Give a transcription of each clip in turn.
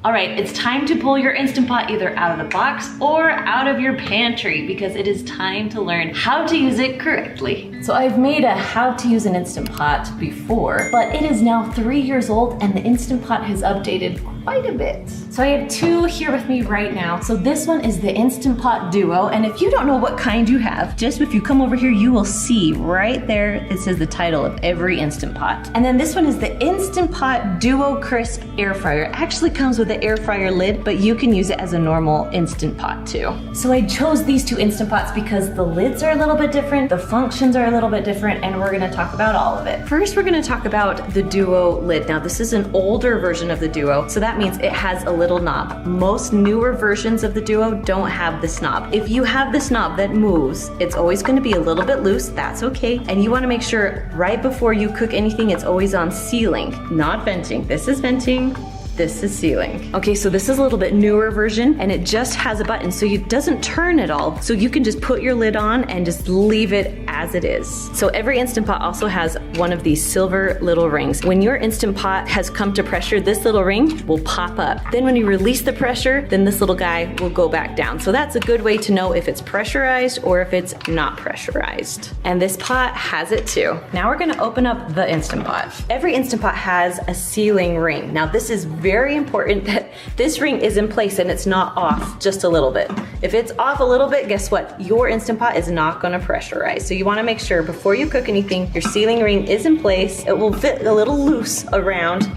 All right, it's time to pull your Instant Pot either out of the box or out of your pantry because it is time to learn how to use it correctly. So I've made a how to use an Instant Pot before, but it is now 3 years old and the Instant Pot has updated quite a bit. So I have two here with me right now. So this one is the Instant Pot Duo, and if you don't know what kind you have, just if you come over here, you will see right there, it says the title of every Instant Pot. And then this one is the Instant Pot Duo Crisp Air Fryer. It actually comes with an air fryer lid, but you can use it as a normal Instant Pot too. So I chose these two Instant Pots because the lids are a little bit different, the functions are a little bit different, and we're gonna talk about all of it. First, we're gonna talk about the Duo lid. Now, this is an older version of the Duo, so that means it has a little knob. Most newer versions of the Duo don't have this knob. If you have this knob that moves, it's always gonna be a little bit loose, that's okay. And you wanna make sure right before you cook anything, it's always on sealing, not venting. This is venting. This is sealing. Okay, so this is a little bit newer version and it just has a button so it doesn't turn at all. So you can just put your lid on and just leave it as it is. So every Instant Pot also has one of these silver little rings. When your Instant Pot has come to pressure, this little ring will pop up. Then when you release the pressure, then this little guy will go back down. So that's a good way to know if it's pressurized or if it's not pressurized. And this pot has it too. Now we're gonna open up the Instant Pot. Every Instant Pot has a sealing ring. Now this is very important that this ring is in place and it's not off just a little bit. If it's off a little bit, guess what? Your Instant Pot is not gonna pressurize. So you wanna make sure before you cook anything, your sealing ring is in place. It will fit a little loose around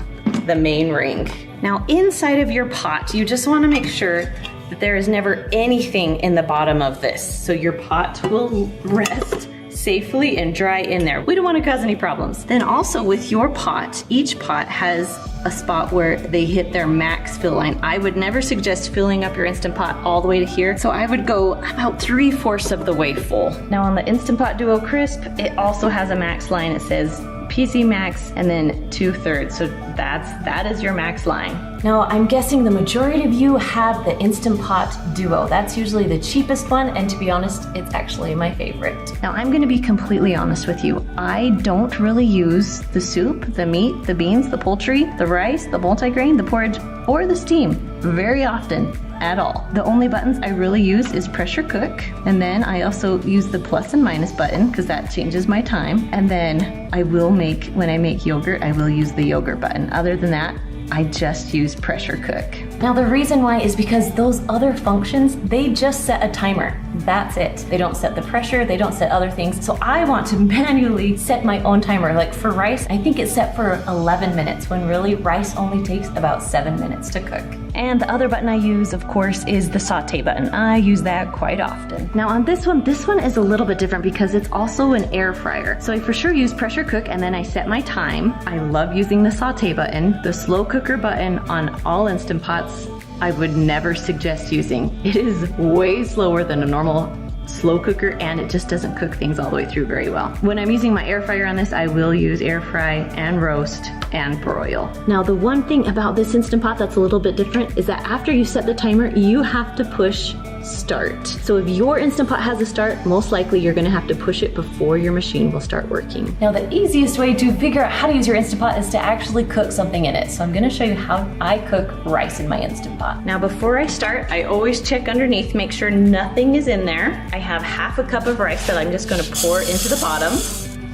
the main ring. Now inside of your pot, you just wanna make sure that there is never anything in the bottom of this. So your pot will rest safely and dry in there. We don't want to cause any problems. Then also with your pot, each pot has a spot where they hit their max fill line. I would never suggest filling up your Instant Pot all the way to here. So I would go about 3/4 of the way full. Now on the Instant Pot Duo Crisp, it also has a max line. It says PC max and then 2/3. So that is your max line. Now I'm guessing the majority of you have the Instant Pot Duo. That's usually the cheapest one, and to be honest, it's actually my favorite. Now I'm gonna be completely honest with you. I don't really use the soup, the meat, the beans, the poultry, the rice, the multigrain, the porridge, or the steam very often at all. The only buttons I really use is pressure cook, and then I also use the plus and minus button because that changes my time. And then I will make, when I make yogurt, I will use the yogurt button. Other than that, I just use pressure cook. Now the reason why is because those other functions, they just set a timer. That's it. They don't set the pressure, they don't set other things. So I want to manually set my own timer. Like for rice, I think it's set for 11 minutes when really rice only takes about 7 minutes to cook. And the other button I use, of course, is the saute button. I use that quite often. Now on this one is a little bit different because it's also an air fryer. So I for sure use pressure cook and then I set my time. I love using the saute button. The slow cooker button on all Instant Pots, I would never suggest using. It is way slower than a normal slow cooker and it just doesn't cook things all the way through very well. When I'm using my air fryer on this, I will use air fry and roast and broil. Now the one thing about this Instant Pot that's a little bit different is that after you set the timer, you have to push start. So if your Instant Pot has a start, most likely you're gonna have to push it before your machine will start working. Now the easiest way to figure out how to use your Instant Pot is to actually cook something in it. So I'm gonna show you how I cook rice in my Instant Pot. Now before I start, I always check underneath, make sure nothing is in there. I have 1/2 cup of rice that I'm just gonna pour into the bottom.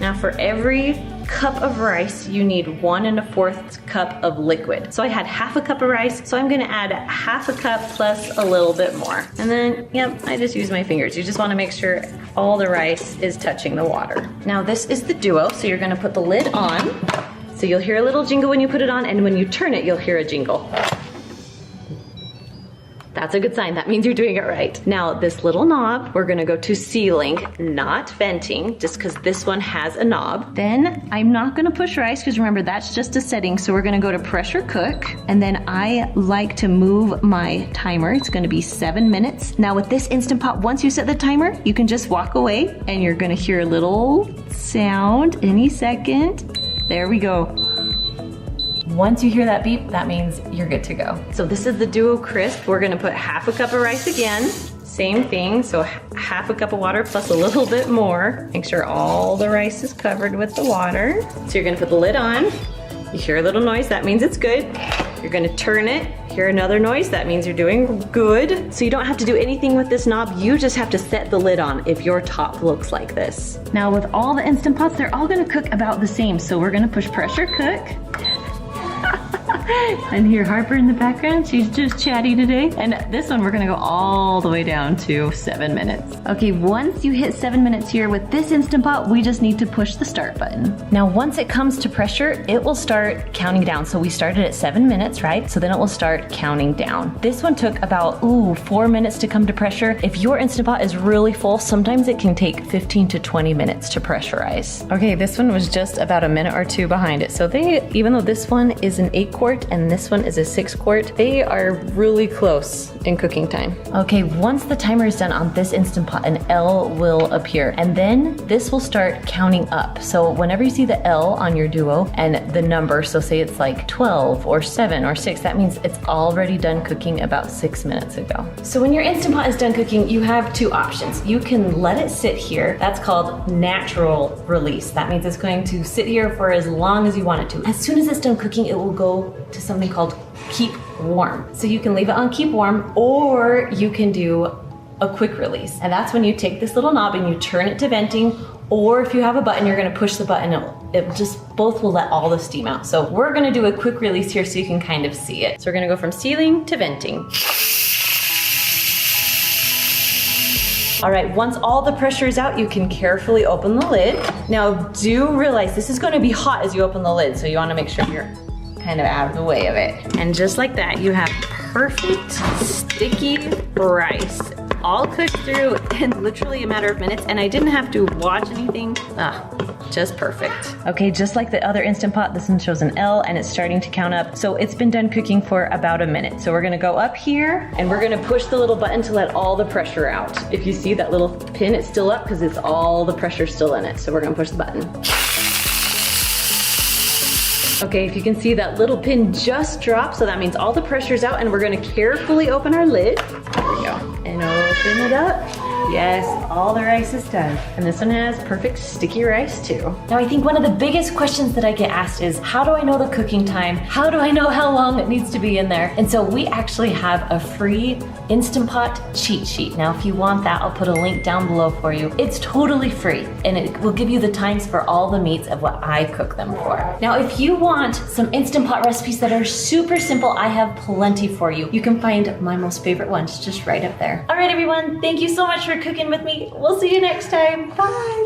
Now for every cup of rice, you need 1 1/4 cup of liquid. So I had 1/2 cup of rice, so I'm gonna add 1/2 cup plus a little bit more. And then, yep, I just use my fingers. You just wanna make sure all the rice is touching the water. Now this is the Duo, so you're gonna put the lid on. So you'll hear a little jingle when you put it on, and when you turn it, you'll hear a jingle. That's a good sign. That means you're doing it right. Now this little knob, we're gonna go to sealing, not venting, just because this one has a knob. Then I'm not gonna push rice, because remember, that's just a setting. So we're gonna go to pressure cook, and then I like to move my timer. It's gonna be 7 minutes. Now with this Instant Pot, once you set the timer, you can just walk away, and you're gonna hear a little sound any second. There we go. Once you hear that beep, that means you're good to go. So this is the Duo Crisp. We're gonna put 1/2 cup of rice again. Same thing, so 1/2 cup of water plus a little bit more. Make sure all the rice is covered with the water. So you're gonna put the lid on. You hear a little noise, that means it's good. You're gonna turn it, hear another noise, that means you're doing good. So you don't have to do anything with this knob, you just have to set the lid on if your top looks like this. Now with all the Instant Pots, they're all gonna cook about the same. So we're gonna push pressure cook. And hear Harper in the background, she's just chatty today. And this one, we're gonna go all the way down to 7 minutes. Okay, once you hit 7 minutes here with this Instant Pot, we just need to push the start button. Now, once it comes to pressure, it will start counting down. So we started at 7 minutes, right? So then it will start counting down. This one took about, 4 minutes to come to pressure. If your Instant Pot is really full, sometimes it can take 15 to 20 minutes to pressurize. Okay, this one was just about a minute or two behind it. So even though this one is an 8-quart and this one is a 6-quart, they are really close in cooking time. Okay, once the timer is done on this Instant Pot, an L will appear, and then this will start counting up. So whenever you see the L on your Duo and the number, so say it's like 12 or 7 or 6, that means it's already done cooking about 6 minutes ago. So when your Instant Pot is done cooking, you have two options. You can let it sit here. That's called natural release. That means it's going to sit here for as long as you want it to. As soon as it's done cooking, it will go to something called keep warm. So you can leave it on keep warm, or you can do a quick release. And that's when you take this little knob and you turn it to venting, or if you have a button, you're gonna push the button, it just both will let all the steam out. So we're gonna do a quick release here so you can kind of see it. So we're gonna go from sealing to venting. All right, once all the pressure is out, you can carefully open the lid. Now do realize this is gonna be hot as you open the lid, so you wanna make sure you're kind of out of the way of it. And just like that, you have perfect sticky rice, all cooked through in literally a matter of minutes, and I didn't have to watch anything. Just perfect. Okay, just like the other Instant Pot, this one shows an L and it's starting to count up. So it's been done cooking for about a minute. So we're gonna go up here and we're gonna push the little button to let all the pressure out. If you see that little pin, it's still up because it's all the pressure still in it. So we're gonna push the button. Okay, if you can see that little pin just dropped, so that means all the pressure's out, and we're gonna carefully open our lid. There we go. And open it up. Yes, all the rice is done. And this one has perfect sticky rice too. Now I think one of the biggest questions that I get asked is, how do I know the cooking time? How do I know how long it needs to be in there? And so we actually have a free Instant Pot cheat sheet. Now if you want that, I'll put a link down below for you. It's totally free, and it will give you the times for all the meats of what I cook them for. Now if you want some Instant Pot recipes that are super simple, I have plenty for you. You can find my most favorite ones just right up there. All right everyone, thank you so much for cooking with me. We'll see you next time. Bye.